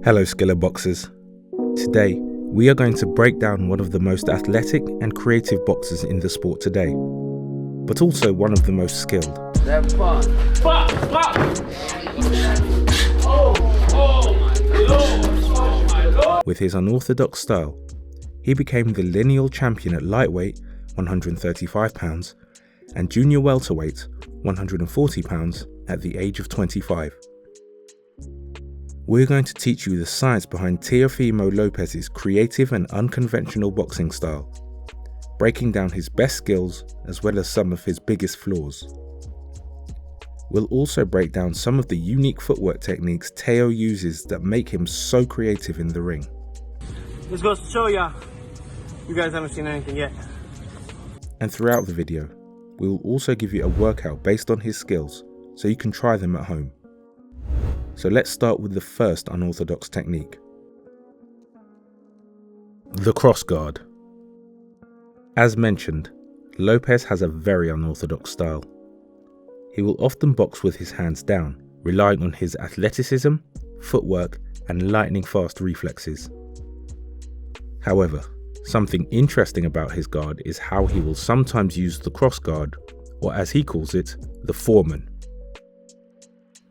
Hello Skillr Boxers. Today, we are going to break down one of the most athletic and creative boxers in the sport today, but also one of the most skilled. With his unorthodox style, he became the lineal champion at lightweight, 135 pounds, and junior welterweight, 140 pounds, at the age of 25. We're going to teach you the science behind Teofimo Lopez's creative and unconventional boxing style, breaking down his best skills as well as some of his biggest flaws. We'll also break down some of the unique footwork techniques Teo uses that make him so creative in the ring. This goes to show ya, you guys haven't seen anything yet. And throughout the video, we will also give you a workout based on his skills so you can try them at home. So let's start with the first unorthodox technique. The cross guard. As mentioned, Lopez has a very unorthodox style. He will often box with his hands down, relying on his athleticism, footwork, and lightning fast reflexes. However, something interesting about his guard is how he will sometimes use the cross guard, or as he calls it, the foreman.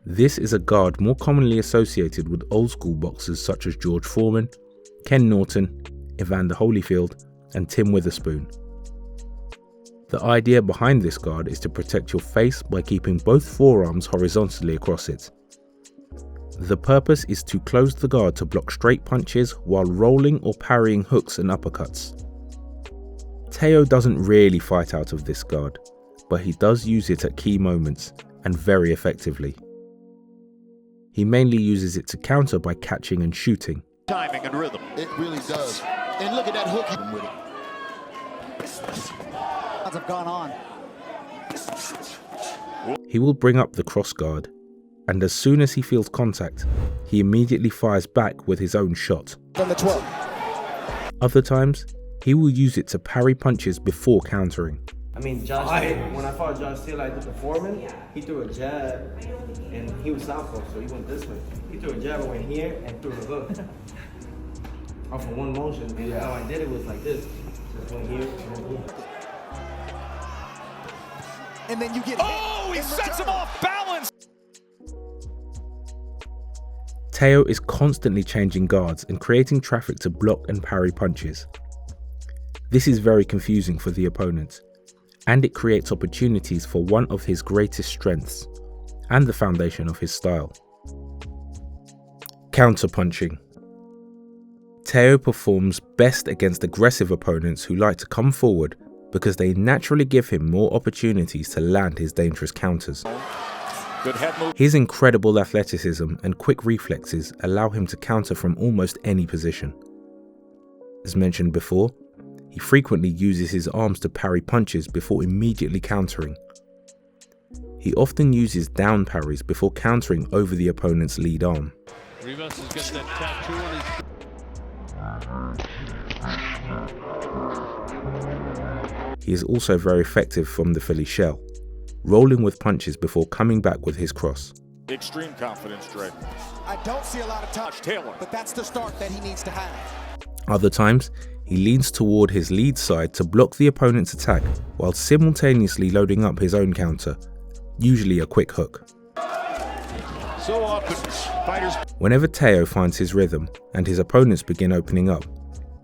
This is a guard more commonly associated with old school boxers such as George Foreman, Ken Norton, Evander Holyfield, and Tim Witherspoon. The idea behind this guard is to protect your face by keeping both forearms horizontally across it. The purpose is to close the guard to block straight punches while rolling or parrying hooks and uppercuts. Teo doesn't really fight out of this guard, but he does use it at key moments and very effectively. He mainly uses it to counter by catching and shooting. Timing and rhythm. It really does. And look at that hook with it. Have gone on. He will bring up the cross guard, and as soon as he feels contact, he immediately fires back with his own shot. Then the 12. Other times, he will use it to parry punches before countering. I mean, when I fought Josh Steele, I did the foreman. He threw a jab, and he was southpaw, so he went this way. He threw a jab, I went here, and threw a hook. Off of one motion, and how I did it was like this. Just went here, and then here. And then you get he sets him off balance! Teo is constantly changing guards and creating traffic to block and parry punches. This is very confusing for the opponent, and it creates opportunities for one of his greatest strengths, and the foundation of his style. Counterpunching. Teo performs best against aggressive opponents who like to come forward because they naturally give him more opportunities to land his dangerous counters. Good head move. His incredible athleticism and quick reflexes allow him to counter from almost any position. As mentioned before, he frequently uses his arms to parry punches before immediately countering. He often uses down parries before countering over the opponent's lead arm. Rivas has got that tattoo on his... He is also very effective from the Philly shell, rolling with punches before coming back with his cross. Extreme confidence, Dre. I don't see a lot of touch, Taylor. but that's the start that he needs to have. Other times, he leans toward his lead side to block the opponent's attack while simultaneously loading up his own counter, usually a quick hook. So often, fighters... Whenever Teo finds his rhythm and his opponents begin opening up,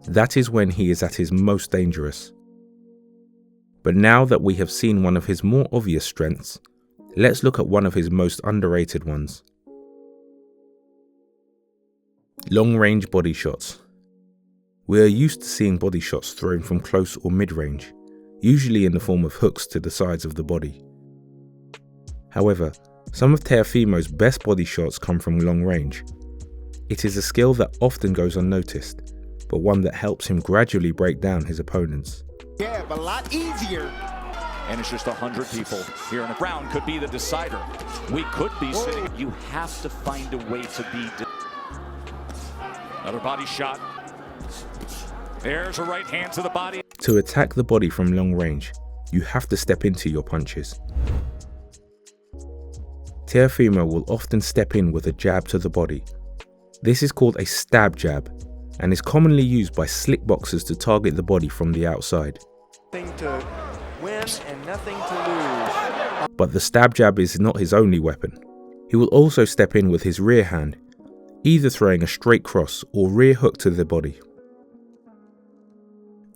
that is when he is at his most dangerous. But now that we have seen one of his more obvious strengths, let's look at one of his most underrated ones. Long-range body shots. We are used to seeing body shots thrown from close or mid-range, usually in the form of hooks to the sides of the body. However, some of Teofimo's best body shots come from long range. It is a skill that often goes unnoticed, but one that helps him gradually break down his opponents. Yeah, but a lot easier. And it's just 100 people here in the ground could be the decider. We could be sitting. You have to find a way to be. Another body shot. There's a right hand to the body. To attack the body from long range, you have to step into your punches. Teofimo will often step in with a jab to the body, This is called a stab jab and is commonly used by slick boxers to target the body from the outside. Nothing to win and nothing to lose. But the stab jab is not his only weapon. He will also step in with his rear hand, either throwing a straight cross or rear hook to the body.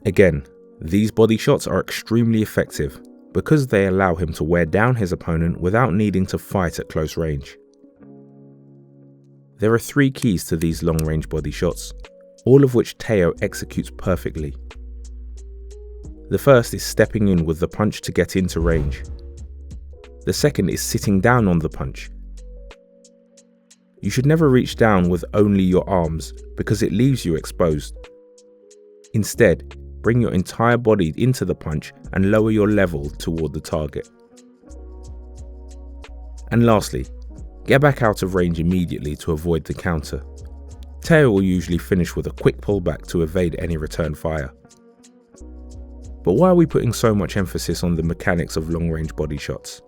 Again, these body shots are extremely effective because they allow him to wear down his opponent without needing to fight at close range. There are 3 keys to these long-range body shots, all of which Teo executes perfectly. The first is stepping in with the punch to get into range. The second is sitting down on the punch. You should never reach down with only your arms because it leaves you exposed. Instead, bring your entire body into the punch and lower your level toward the target. And lastly, get back out of range immediately to avoid the counter. Teo will usually finish with a quick pullback to evade any return fire. But why are we putting so much emphasis on the mechanics of long-range body shots?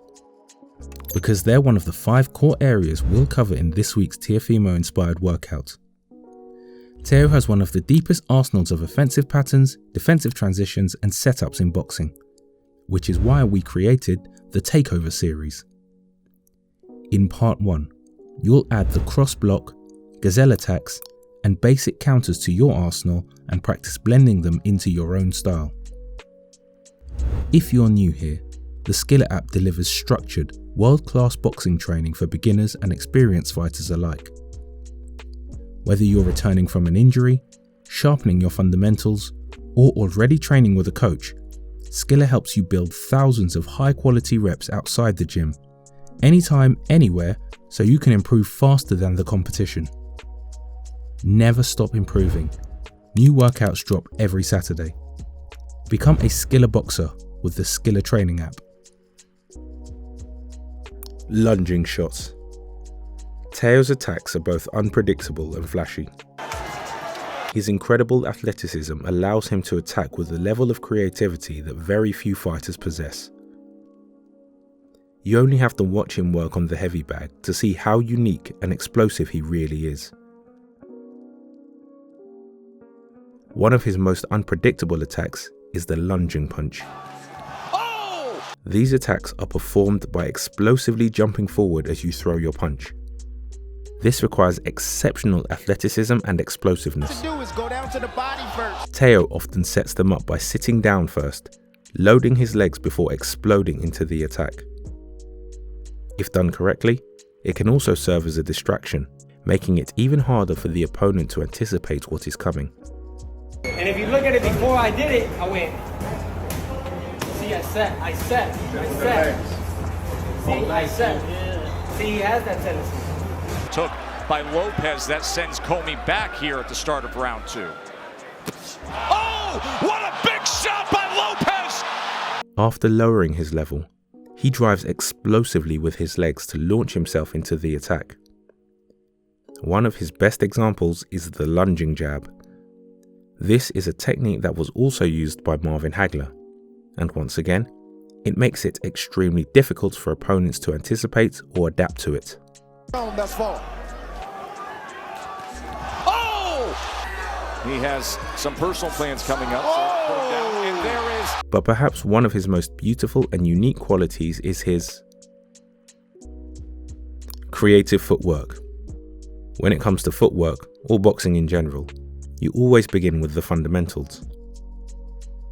Because they're one of the 5 core areas we'll cover in this week's Teofimo-inspired workout. Teo has one of the deepest arsenals of offensive patterns, defensive transitions and setups in boxing, which is why we created the TAKEOVER series. In part 1, you'll add the cross block, gazelle attacks and basic counters to your arsenal and practice blending them into your own style. If you're new here, the Skillr app delivers structured, world-class boxing training for beginners and experienced fighters alike. Whether you're returning from an injury, sharpening your fundamentals, or already training with a coach, Skillr helps you build thousands of high-quality reps outside the gym, anytime, anywhere, so you can improve faster than the competition. Never stop improving. New workouts drop every Saturday. Become a Skillr boxer with the Skillr training app. Lunging shots. Teo's attacks are both unpredictable and flashy. His incredible athleticism allows him to attack with a level of creativity that very few fighters possess. You only have to watch him work on the heavy bag to see how unique and explosive he really is. One of his most unpredictable attacks is the lunging punch. These attacks are performed by explosively jumping forward as you throw your punch. This requires exceptional athleticism and explosiveness. Teo often sets them up by sitting down first, loading his legs before exploding into the attack. If done correctly, it can also serve as a distraction, making it even harder for the opponent to anticipate what is coming. And if you look at it before I did it, I went. See, I set. See, he has that tendency. Took by Lopez, that sends Comey back here at the start of round 2. Oh, what a big shot by Lopez! After lowering his level, he drives explosively with his legs to launch himself into the attack. One of his best examples is the lunging jab. This is a technique that was also used by Marvin Hagler, and once again, it makes it extremely difficult for opponents to anticipate or adapt to it. Oh! He has some personal plans coming up. So and there is. But perhaps one of his most beautiful and unique qualities is his creative footwork. When it comes to footwork, or boxing in general, you always begin with the fundamentals.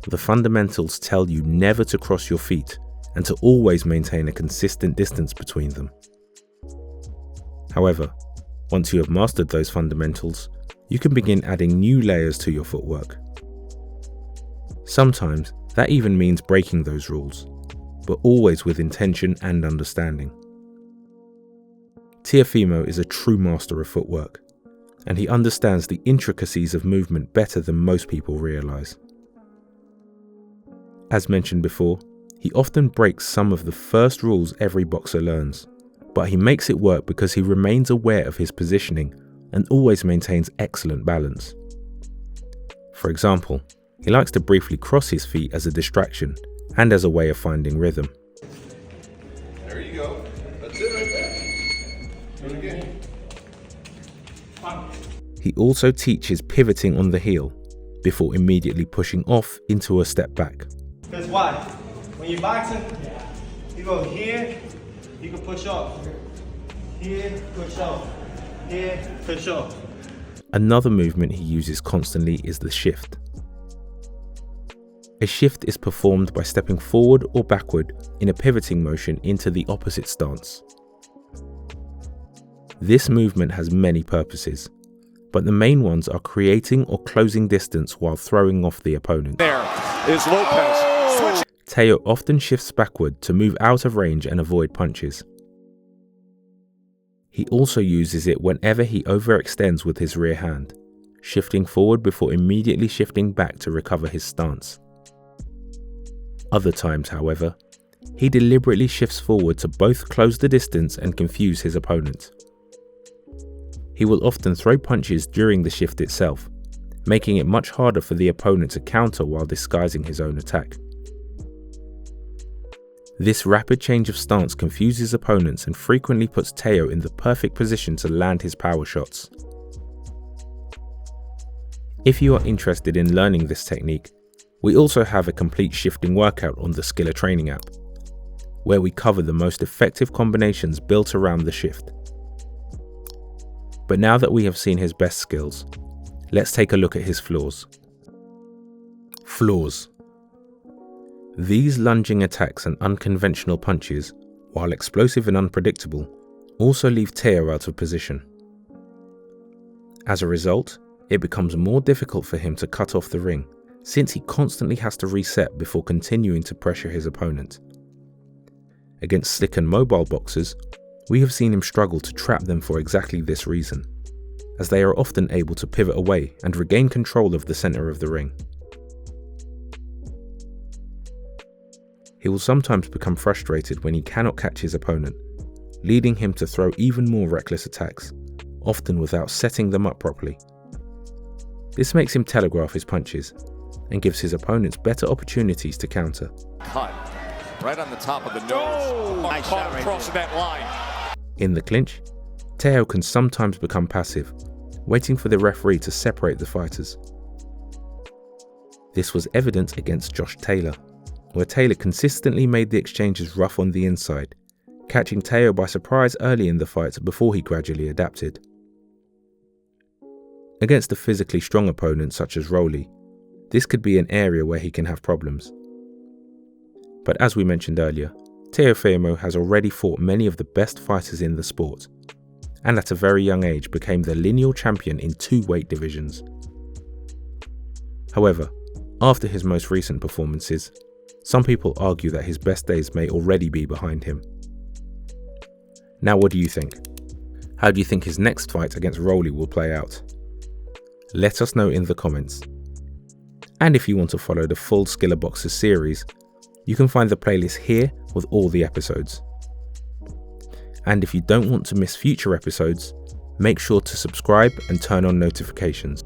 The fundamentals tell you never to cross your feet and to always maintain a consistent distance between them. However, once you have mastered those fundamentals, you can begin adding new layers to your footwork. Sometimes that even means breaking those rules, but always with intention and understanding. Teofimo is a true master of footwork, and he understands the intricacies of movement better than most people realize. As mentioned before, he often breaks some of the first rules every boxer learns, but he makes it work because he remains aware of his positioning and always maintains excellent balance. For example, he likes to briefly cross his feet as a distraction and as a way of finding rhythm. There you go. That's it right there. Do it again. He also teaches pivoting on the heel before immediately pushing off into a step back. Because why? When you're boxing, you go here, you can push off. Here, push off. Here, push off. Another movement he uses constantly is the shift. A shift is performed by stepping forward or backward in a pivoting motion into the opposite stance. This movement has many purposes, but the main ones are creating or closing distance while throwing off the opponent. There is Lopez. Teo often shifts backward to move out of range and avoid punches. He also uses it whenever he overextends with his rear hand, shifting forward before immediately shifting back to recover his stance. Other times, however, he deliberately shifts forward to both close the distance and confuse his opponent. He will often throw punches during the shift itself, making it much harder for the opponent to counter while disguising his own attack. This rapid change of stance confuses opponents and frequently puts Teo in the perfect position to land his power shots. If you are interested in learning this technique, we also have a complete shifting workout on the Skillr training app, where we cover the most effective combinations built around the shift. But now that we have seen his best skills, let's take a look at his flaws. Flaws. These lunging attacks and unconventional punches, while explosive and unpredictable, also leave Teo out of position. As a result, it becomes more difficult for him to cut off the ring, since he constantly has to reset before continuing to pressure his opponent. Against slick and mobile boxers, we have seen him struggle to trap them for exactly this reason, as they are often able to pivot away and regain control of the center of the ring. He will sometimes become frustrated when he cannot catch his opponent, leading him to throw even more reckless attacks, often without setting them up properly. This makes him telegraph his punches and gives his opponents better opportunities to counter. Cut right on the top of the nose. Nice shot right crossing that line. In the clinch, Teo can sometimes become passive, waiting for the referee to separate the fighters. This was evident against Josh Taylor, where Taylor consistently made the exchanges rough on the inside, catching Teo by surprise early in the fight before he gradually adapted. Against a physically strong opponent such as Rolly, this could be an area where he can have problems. But as we mentioned earlier, Teofimo has already fought many of the best fighters in the sport, and at a very young age became the lineal champion in 2 weight divisions. However, after his most recent performances, some people argue that his best days may already be behind him. Now what do you think? How do you think his next fight against Rolly will play out? Let us know in the comments. And if you want to follow the full Skillr Boxing series, you can find the playlist here with all the episodes. And if you don't want to miss future episodes, make sure to subscribe and turn on notifications.